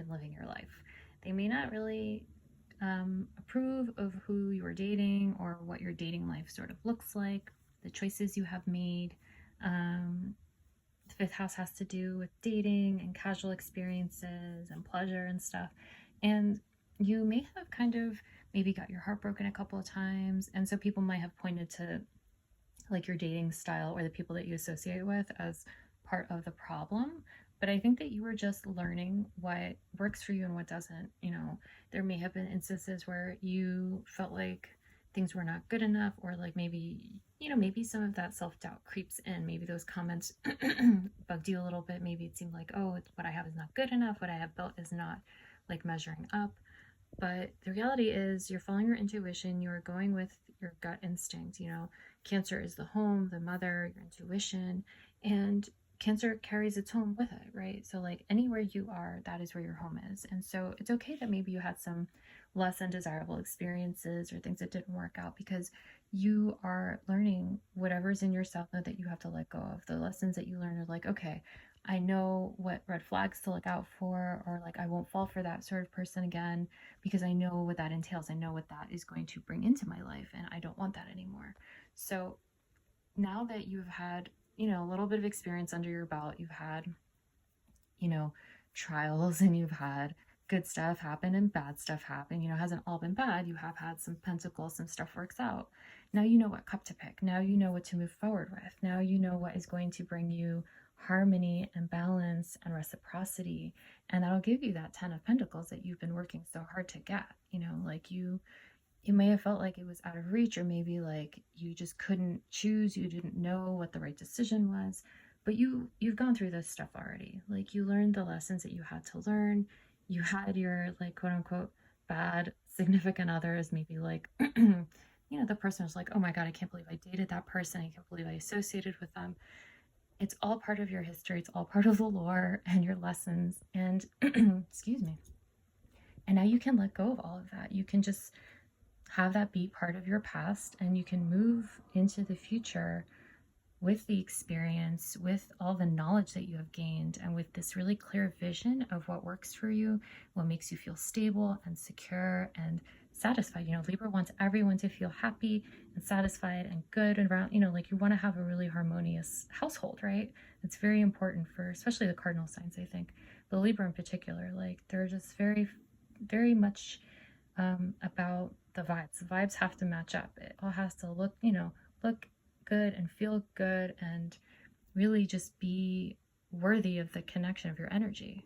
in living your life. They may not really approve of who you are dating or what your dating life sort of looks like, the choices you have made. The fifth house has to do with dating and casual experiences and pleasure and stuff. And you may have kind of maybe got your heart broken a couple of times. And so people might have pointed to like your dating style or the people that you associate with as part of the problem. But I think that you were just learning what works for you and what doesn't. There may have been instances where you felt like things were not good enough, or like maybe some of that self doubt creeps in. Maybe those comments bugged you a little bit. Maybe it seemed like, oh, what I have is not good enough. What I have built is not like measuring up. But the reality is, you're following your intuition, you're going with your gut instinct. Cancer is the home, the mother, your intuition, and Cancer carries its home with it, right? So, like, anywhere you are, that is where your home is. And so, it's okay that maybe you had some less undesirable experiences or things that didn't work out, because you are learning whatever's in your south node that you have to let go of. The lessons that you learn are like, okay, I know what red flags to look out for, or like, I won't fall for that sort of person again because I know what that entails. I know what that is going to bring into my life, and I don't want that anymore. So now that you've had, a little bit of experience under your belt, you've had, you know, trials, and you've had good stuff happen and bad stuff happen. It hasn't all been bad. You have had some pentacles, some stuff works out. Now you know what cup to pick. Now you know what to move forward with. Now you know what is going to bring you harmony and balance and reciprocity. And that'll give you that 10 of Pentacles that you've been working so hard to get. Like you may have felt like it was out of reach, or maybe like you just couldn't choose, you didn't know what the right decision was. But you've gone through this stuff already. Like, you learned the lessons that you had to learn. You had your, like, quote unquote bad significant others, maybe like the person was like, oh my god, I can't believe I dated that person, I can't believe I associated with them. It's all part of your history, it's all part of the lore and your lessons. And excuse me. And now you can let go of all of that. You can just have that be part of your past, and you can move into the future with the experience, with all the knowledge that you have gained, and with this really clear vision of what works for you, what makes you feel stable and secure and satisfied. Libra wants everyone to feel happy and satisfied and good and around, like, you want to have a really harmonious household, right? It's very important for especially the cardinal signs, I think. But Libra in particular, like, they're just very, very much about the vibes. The vibes have to match up. It all has to look good and feel good and really just be worthy of the connection of your energy.